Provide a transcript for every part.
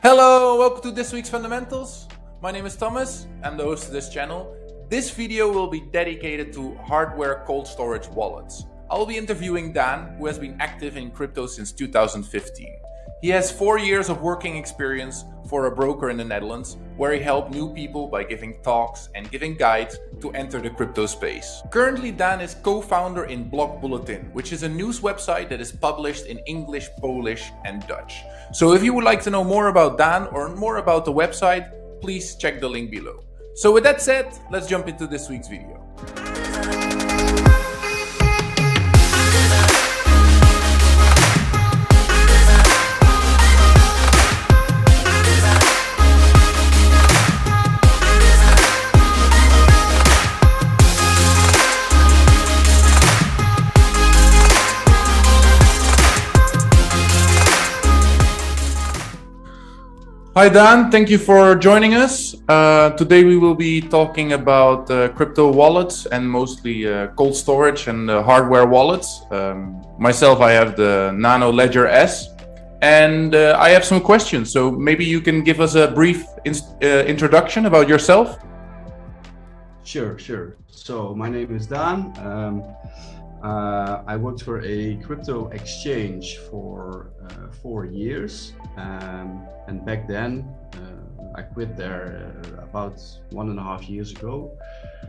Hello, welcome to this week's Fundamentals. My name is Thomas, I'm the host of this channel. This video will be dedicated to hardware cold storage wallets. I'll be interviewing Dan, who has been active in crypto since 2015. He has 4 years of working experience for a broker in the Netherlands, where he helped new people by giving talks and giving guides to enter the crypto space. Currently, Dan is co-founder in Block Bulletin, which is a news website that is published in English, Polish, and Dutch. So if you would like to know more about Dan or more about the website, please check the link below. So with that said, let's jump into this week's video. Hi Dan, thank you for joining us. Today we will be talking about crypto wallets and mostly cold storage and hardware wallets. Myself, I have the Nano Ledger S, and I have some questions. So maybe you can give us a brief introduction about yourself. Sure. So my name is Dan. I worked for a crypto exchange for 4 years, and back then I quit there about 1.5 years ago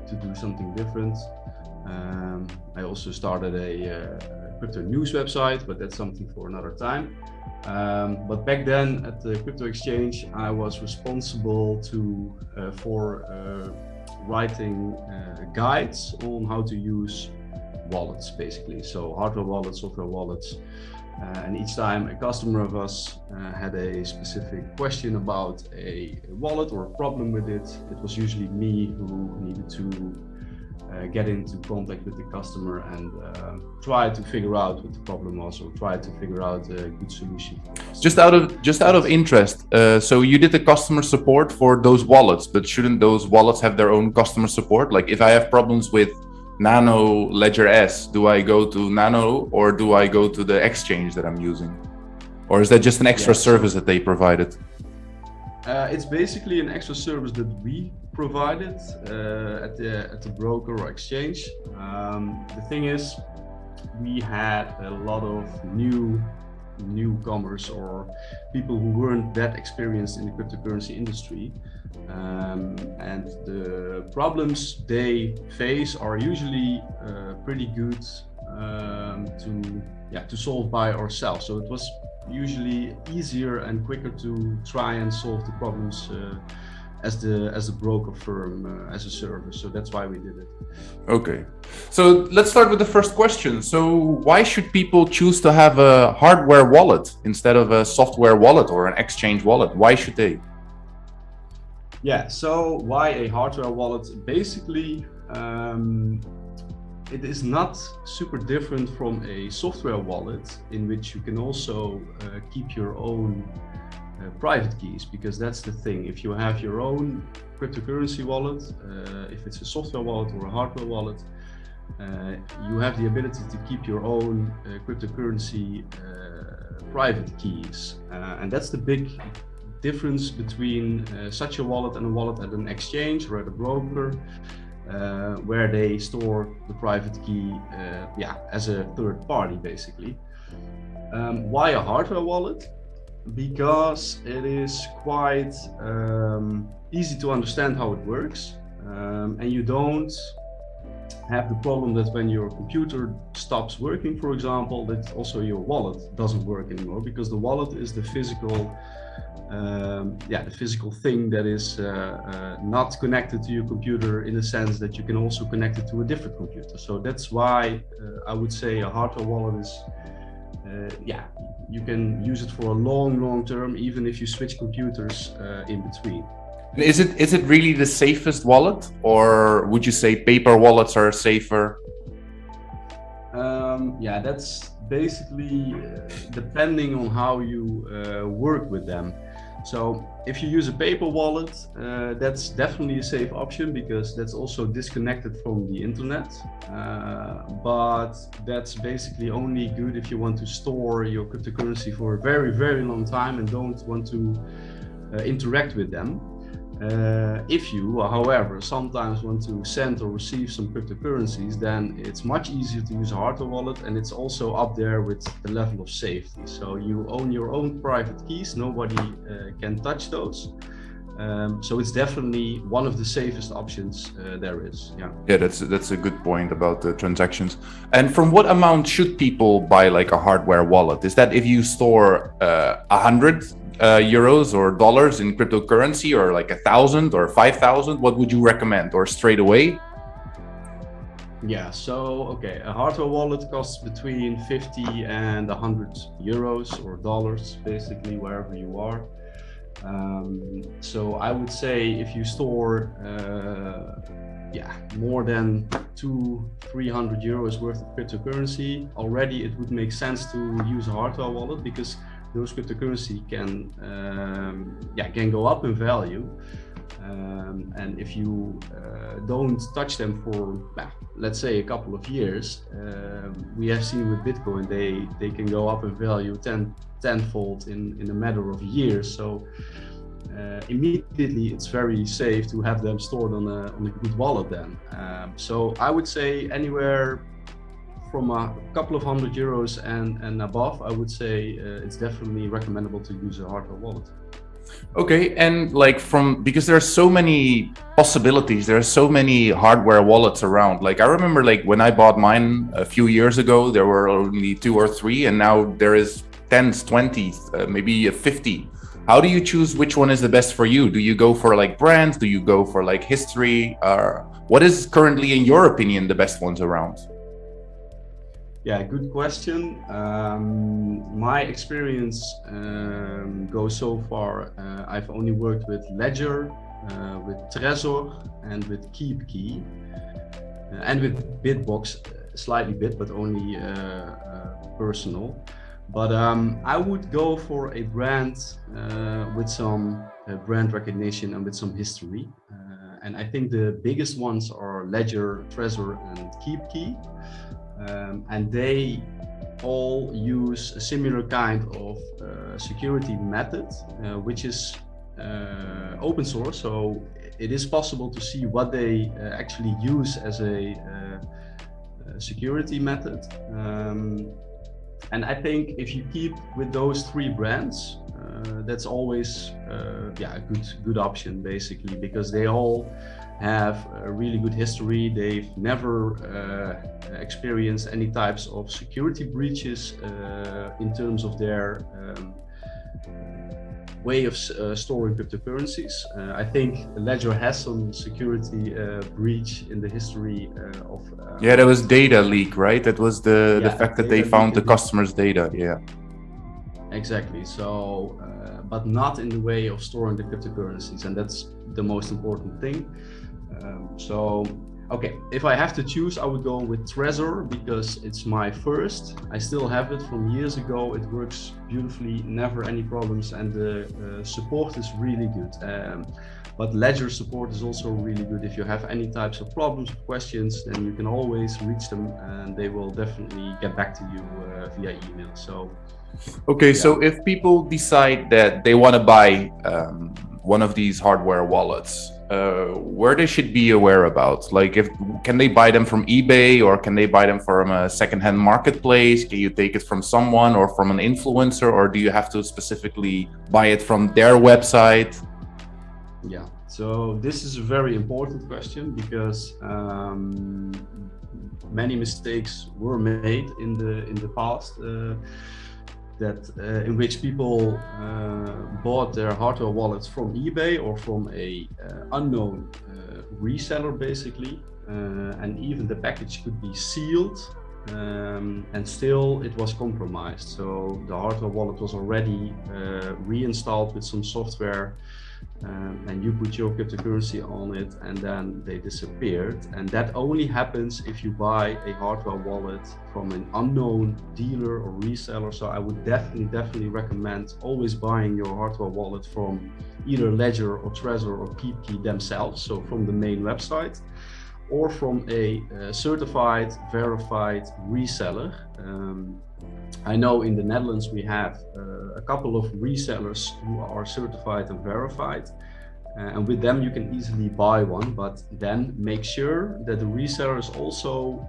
to do something different. I also started a crypto news website, but that's something for another time. But back then at the crypto exchange, I was responsible for writing guides on how to use wallets, basically. So hardware wallets, software wallets, and each time a customer of us had a specific question about a wallet or a problem with it, it was usually me who needed to get into contact with the customer and try to figure out what the problem was, or try to figure out a good solution for the customer. Just out of interest, so you did the customer support for those wallets, but shouldn't those wallets have their own customer support? Like if I have problems with Nano Ledger S, do I go to Nano or do I go to the exchange that I'm using? Or is that just an extra service that they provided? It's basically an extra service that we provided at the broker or exchange. The thing is, we had a lot of newcomers or people who weren't that experienced in the cryptocurrency industry. And the problems they face are usually pretty good to solve by ourselves. So it was usually easier and quicker to try and solve the problems as the broker firm, as a service. So that's why we did it. Okay, so let's start with the first question. So why should people choose to have a hardware wallet instead of a software wallet or an exchange wallet? Why should they? Yeah, so why a hardware wallet? Basically, it is not super different from a software wallet, in which you can also keep your own private keys, because that's the thing. If you have your own cryptocurrency wallet, if it's a software wallet or a hardware wallet, you have the ability to keep your own cryptocurrency private keys, and that's the big difference between such a wallet and a wallet at an exchange or at a broker, where they store the private key as a third party, basically. Why a hardware wallet? Because it is quite easy to understand how it works, and you don't have the problem that when your computer stops working, for example, that also your wallet doesn't work anymore, because the wallet is the physical thing that is not connected to your computer, in the sense that you can also connect it to a different computer. So that's why I would say a hardware wallet is, you can use it for a long term, even if you switch computers in between. Is it really the safest wallet, or would you say paper wallets are safer? That's basically depending on how you work with them. So if you use a paper wallet, that's definitely a safe option, because that's also disconnected from the internet. But that's basically only good if you want to store your cryptocurrency for a very long time and don't want to interact with them. If you, however, sometimes want to send or receive some cryptocurrencies, then it's much easier to use a hardware wallet, and it's also up there with the level of safety. So you own your own private keys, nobody can touch those. So it's definitely one of the safest options there is. Yeah, that's a good point about the transactions. And from what amount should people buy like a hardware wallet? Is that if you store 100 euros or dollars in cryptocurrency, or like 1,000 or 5,000? What would you recommend, or straight away? Yeah, so okay, a hardware wallet costs between 50 and 100 euros or dollars, basically wherever you are. So I would say if you store more than 200-300 euros worth of cryptocurrency, already it would make sense to use a hardware wallet, because those cryptocurrency can go up in value. And if you don't touch them for, let's say, a couple of years, we have seen with Bitcoin, they can go up in value tenfold in a matter of years. So immediately it's very safe to have them stored on a good wallet then. So I would say anywhere from a couple of €100 and above, I would say it's definitely recommendable to use a hardware wallet. Okay, and like because there are so many possibilities, there are so many hardware wallets around. Like I remember, like when I bought mine a few years ago, there were only 2 or 3, and now there is 10s, 20s, maybe 50. How do you choose which one is the best for you? Do you go for like brands? Do you go for like history? What is currently, in your opinion, the best ones around? Yeah, good question. My experience goes so far. I've only worked with Ledger, with Trezor, and with KeepKey, and with Bitbox, slightly bit, but only personal. But I would go for a brand with some brand recognition and with some history. And I think the biggest ones are Ledger, Trezor, and KeepKey. And they all use a similar kind of security method, which is open source. So it is possible to see what they actually use as a security method. And I think if you keep with those 3 brands, that's always a good option, basically, because they all have a really good history. They've never experienced any types of security breaches in terms of their way of storing cryptocurrencies. I think Ledger has some security breach in the history of... yeah, that was data leak, right? That was the fact that they found the customer's data, yeah. Exactly, so, but not in the way of storing the cryptocurrencies, and that's the most important thing. So, okay, if I have to choose, I would go with Trezor, because it's my first. I still have it from years ago. It works beautifully, never any problems, and the support is really good. But Ledger support is also really good. If you have any types of problems or questions, then you can always reach them, and they will definitely get back to you via email. So, okay, yeah. So if people decide that they want to buy one of these hardware wallets, where they should be aware about? Like, can they buy them from eBay, or can they buy them from a secondhand marketplace? Can you take it from someone or from an influencer, or do you have to specifically buy it from their website? Yeah, so this is a very important question, because many mistakes were made in the past. In which people bought their hardware wallets from eBay or from a unknown reseller, basically, and even the package could be sealed, and still it was compromised. So the hardware wallet was already reinstalled with some software, and you put your cryptocurrency on it, and then they disappeared. And that only happens if you buy a hardware wallet from an unknown dealer or reseller. So I would definitely recommend always buying your hardware wallet from either Ledger or Trezor or KeepKey themselves, so from the main website, or from a certified, verified reseller. I know in the Netherlands we have a couple of resellers who are certified and verified. And with them you can easily buy one, but then make sure that the reseller is also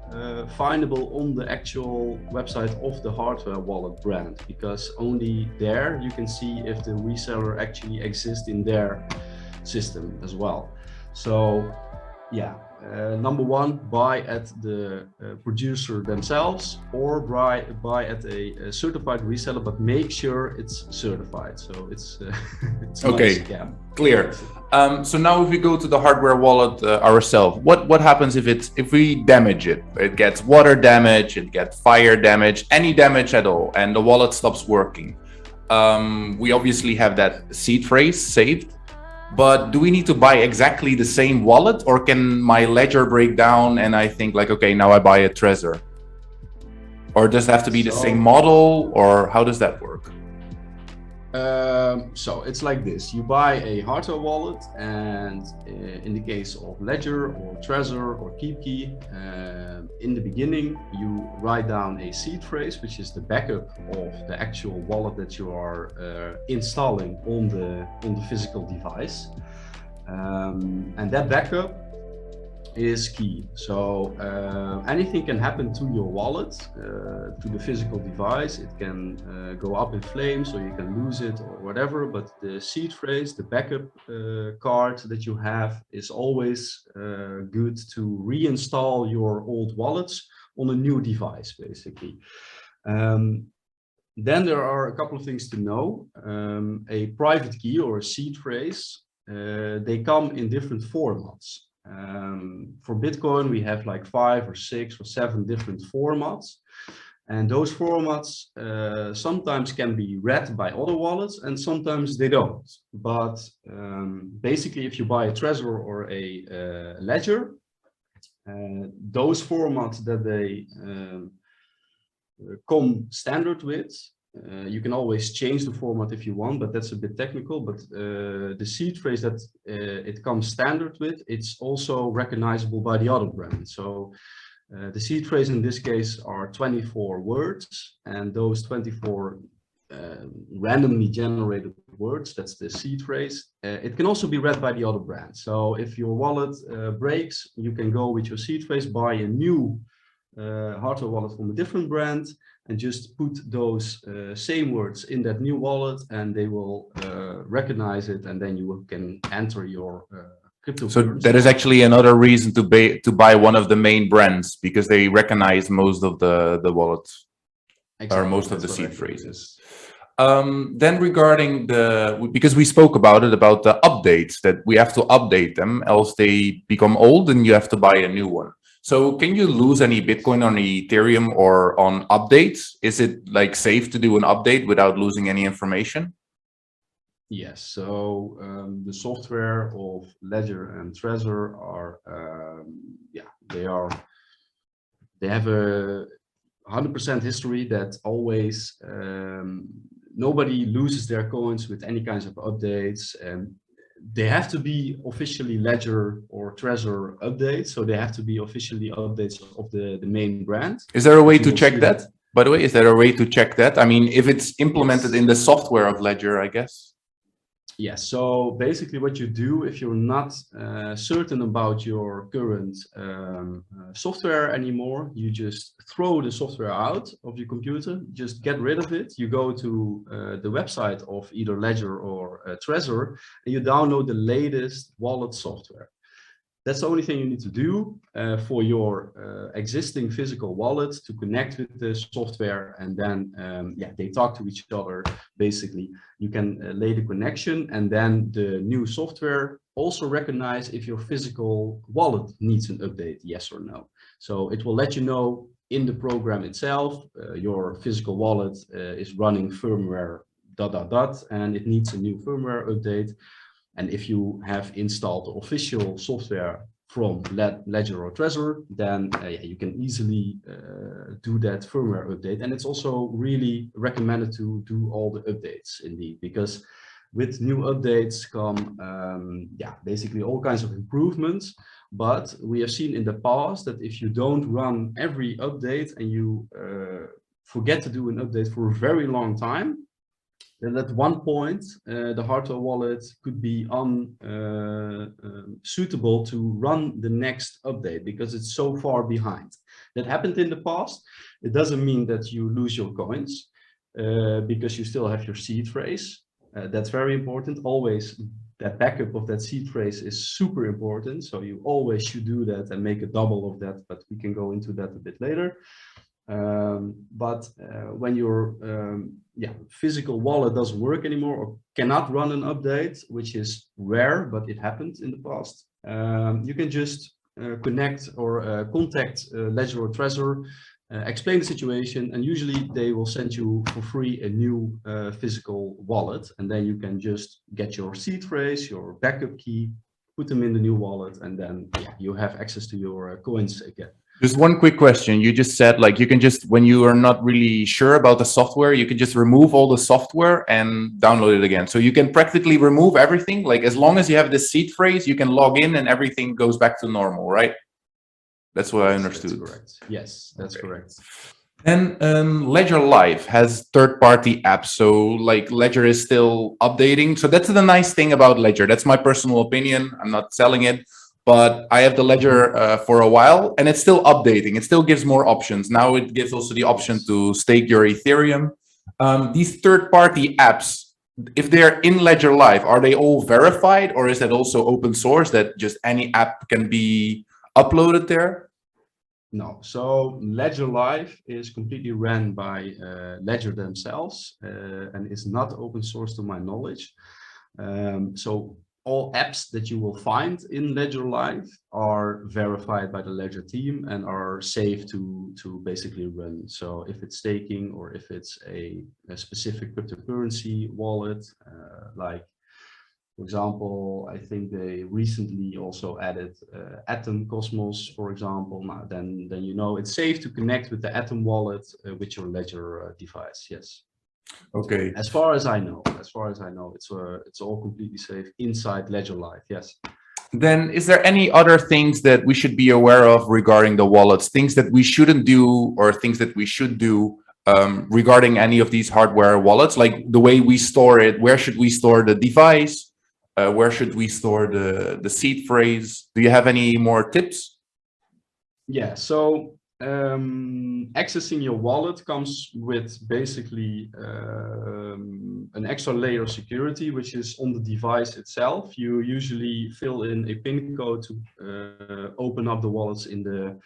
findable on the actual website of the hardware wallet brand, because only there you can see if the reseller actually exists in their system as well. So yeah, number one, buy at the producer themselves, or buy at a certified reseller, but make sure it's certified. So it's it's not a scam. Clear. So now if we go to the hardware wallet ourselves, what happens if we damage it? It gets water damage, it gets fire damage, any damage at all, and the wallet stops working. We obviously have that seed phrase saved. But do we need to buy exactly the same wallet, or can my ledger break down and I think like, okay, now I buy a Trezor? Or does it have to be the same model, or how does that work? So it's like this: you buy a hardware wallet, and in the case of Ledger or Trezor or KeepKey, in the beginning you write down a seed phrase, which is the backup of the actual wallet that you are installing on the physical device, and that backup is key. So anything can happen to your wallet, to the physical device. It can go up in flames, or you can lose it or whatever, but the seed phrase, the backup card that you have, is always good to reinstall your old wallets on a new device, basically. Then there are a couple of things to know. A private key or a seed phrase, they come in different formats. For Bitcoin, we have like 5 or 6 or 7 different formats, and those formats sometimes can be read by other wallets and sometimes they don't. But basically, if you buy a Trezor or a Ledger, those formats that they come standard with, you can always change the format if you want, but that's a bit technical. But the seed phrase that it comes standard with, it's also recognizable by the other brand. So the seed phrase in this case are 24 words, and those 24 randomly generated words, that's the seed phrase. It can also be read by the other brand. So if your wallet breaks, you can go with your seed phrase, buy a new hardware wallet from a different brand, and just put those same words in that new wallet, and they will recognize it, and then you can enter your cryptocurrency. So that is actually another reason to buy one of the main brands, because they recognize most of the wallets, exactly, or most of the seed phrases. Then regarding because we spoke about the updates, that we have to update them, else they become old and you have to buy a new one. So can you lose any Bitcoin on Ethereum or on updates? Is it like safe to do an update without losing any information? Yes. So the software of Ledger and Trezor are, they have a 100% history that always nobody loses their coins with any kinds of updates, and they have to be officially Ledger or Trezor updates. So they have to be officially updates of the main brand. Is there a way to check that? By the way, is there a way to check that? I mean, if it's implemented in the software of Ledger, I guess. Yes. So basically what you do, if you're not certain about your current software anymore, you just throw the software out of your computer, just get rid of it. You go to the website of either Ledger or Trezor, and you download the latest wallet software. That's the only thing you need to do for your existing physical wallet, to connect with the software, and then they talk to each other. Basically, you can lay the connection, and then the new software also recognize if your physical wallet needs an update, yes or no. So it will let you know in the program itself, your physical wallet is running firmware ... and it needs a new firmware update. And if you have installed the official software from Ledger or Trezor, then you can easily do that firmware update. And it's also really recommended to do all the updates, indeed, because with new updates come basically all kinds of improvements. But we have seen in the past that if you don't run every update and you forget to do an update for a very long time, then at one point the hardware wallet could be unsuitable to run the next update because it's so far behind. That happened in the past. It doesn't mean that you lose your coins because you still have your seed phrase. That's very important. Always that backup of that seed phrase is super important. So you always should do that and make a double of that, but we can go into that a bit later. When your physical wallet doesn't work anymore or cannot run an update, which is rare, but it happened in the past, you can just connect or contact Ledger or Trezor, explain the situation, and usually they will send you for free a new physical wallet, and then you can just get your seed phrase, your backup key, put them in the new wallet, and then you have access to your coins again. Just one quick question. You just said like you can just, when you are not really sure about the software, you can just remove all the software and download it again. So you can practically remove everything. Like as long as you have the seed phrase, you can log in and everything goes back to normal, right? That's what I understood. That's correct. Yes, that's correct. And Ledger Live has third-party apps, so like Ledger is still updating. So that's the nice thing about Ledger. That's my personal opinion. I'm not selling it, but I have the Ledger for a while, and it's still updating. It still gives more options. Now it gives also the option to stake your Ethereum. These third-party apps, if they're in Ledger Live, are they all verified, or is that also open source that just any app can be uploaded there? No, so Ledger Live is completely ran by Ledger themselves and is not open source to my knowledge. So all apps that you will find in Ledger Live are verified by the Ledger team and are safe to basically run. So if it's staking or if it's a specific cryptocurrency wallet, like for example, I think they recently also added Atom Cosmos, for example. Now, then you know it's safe to connect with the Atom wallet with your Ledger device. Yes. Okay. As far as I know, it's all completely safe inside Ledger Live. Yes. Then is there any other things that we should be aware of regarding the wallets, things that we shouldn't do or things that we should do regarding any of these hardware wallets, like the way we store it? Where should we store the device? Where should we store the seed phrase? Do you have any more tips? Yeah, so accessing your wallet comes with basically an extra layer of security, which is on the device itself. You usually fill in a PIN code to open up the wallets in the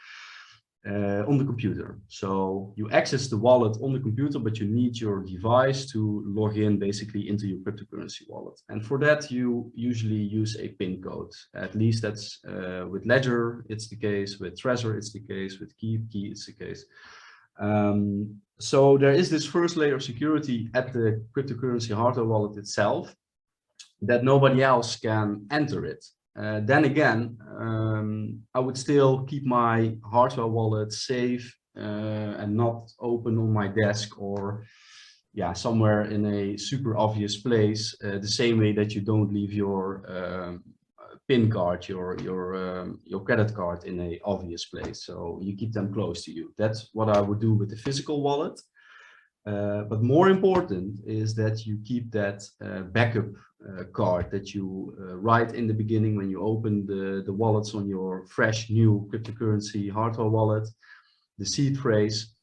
on the computer. So you access the wallet on the computer, but you need your device to log in basically into your cryptocurrency wallet. And for that, you usually use a PIN code. At least that's with Ledger, it's the case. With Trezor, it's the case. With Key, it's the case. So there is this first layer of security at the cryptocurrency hardware wallet itself that nobody else can enter it. Then again, I would still keep my hardware wallet safe and not open on my desk or somewhere in a super obvious place, the same way that you don't leave your PIN card, your credit card in a obvious place. So you keep them close to you. That's what I would do with the physical wallet. But more important is that you keep that backup card that you write in the beginning when you open the wallets on your fresh new cryptocurrency hardware wallet, the seed phrase.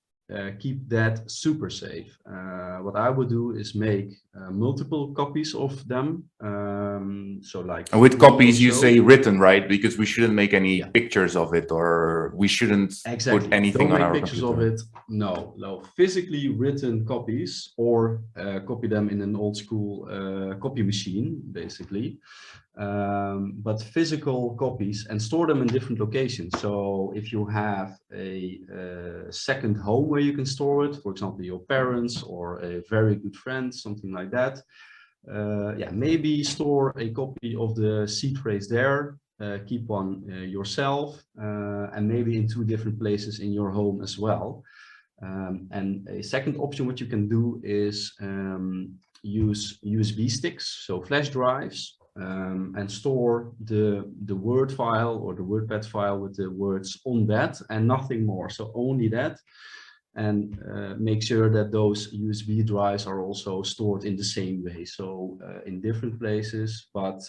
Keep that super safe. What I would do is make multiple copies of them. So like, and with copies you say written, right? Because we shouldn't make any pictures of it, or we shouldn't put anything on our pictures computer. of it. No, physically written copies, or copy them in an old school copy machine, basically. But physical copies, and store them in different locations. So if you have a second home where you can store it, for example, your parents or a very good friend, something like that, maybe store a copy of the seed phrase there, keep one yourself, and maybe in 2 different places in your home as well. And a second option what you can do is use USB sticks, so flash drives, and store the Word file or the WordPad file with the words on that and nothing more. So only that. and make sure that those USB drives are also stored in the same way, so in different places. But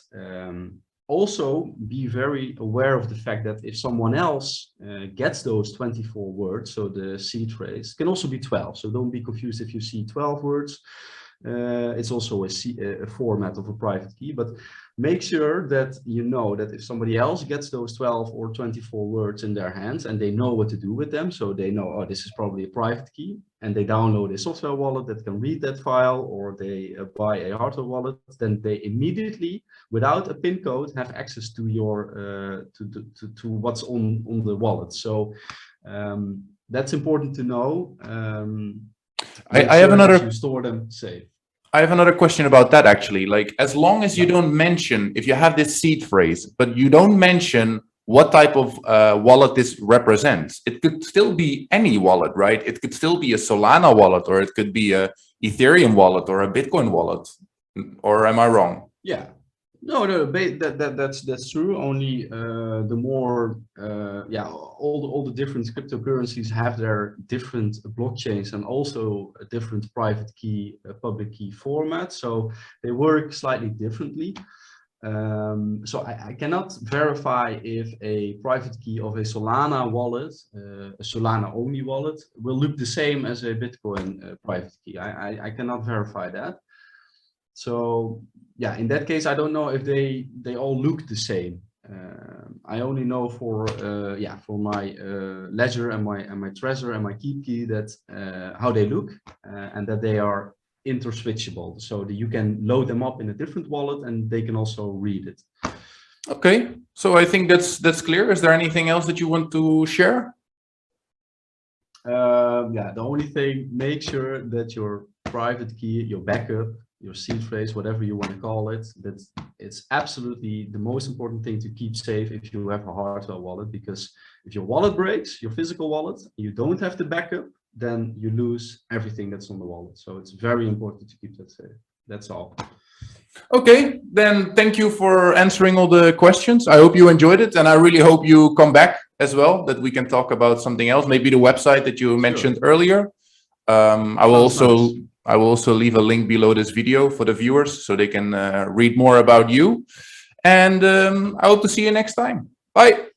also be very aware of the fact that if someone else gets those 24 words, so the seed phrase can also be 12, so don't be confused if you see 12 words. It's also a format of a private key, but make sure that you know that if somebody else gets those 12 or 24 words in their hands and they know what to do with them, so they know, oh, this is probably a private key, and they download a software wallet that can read that file, or they buy a hardware wallet, then they immediately, without a PIN code, have access to your to what's on the wallet. So that's important to know. I have another. You store them safe. I have another question about that, actually. Like, as long as you don't mention, if you have this seed phrase, but you don't mention what type of wallet this represents, it could still be any wallet, right? It could still be a Solana wallet, or it could be a Ethereum wallet or a Bitcoin wallet. Or am I wrong? Yeah. No, that's true. Only the more, all the different cryptocurrencies have their different blockchains and also a different private key, public key format. So they work slightly differently. So I cannot verify if a private key of a Solana wallet, a Solana only wallet, will look the same as a Bitcoin private key. I cannot verify that. So yeah, in that case, I don't know if they all look the same. I only know for my ledger and my Trezor and my Keep key that how they look and that they are interswitchable, so that you can load them up in a different wallet and they can also read it. Okay, so I think that's clear. Is there anything else that you want to share? Yeah, the only thing, make sure that your private key, your backup, your seed phrase, whatever you want to call it, that it's absolutely the most important thing to keep safe if you have a hardware wallet, because if your wallet breaks, your physical wallet, you don't have the backup, then you lose everything that's on the wallet. So it's very important to keep that safe. That's all. Okay, then thank you for answering all the questions. I hope you enjoyed it, and I really hope you come back as well, that we can talk about something else, maybe the website that you mentioned earlier. I will also leave a link below this video for the viewers so they can read more about you. And I hope to see you next time. Bye.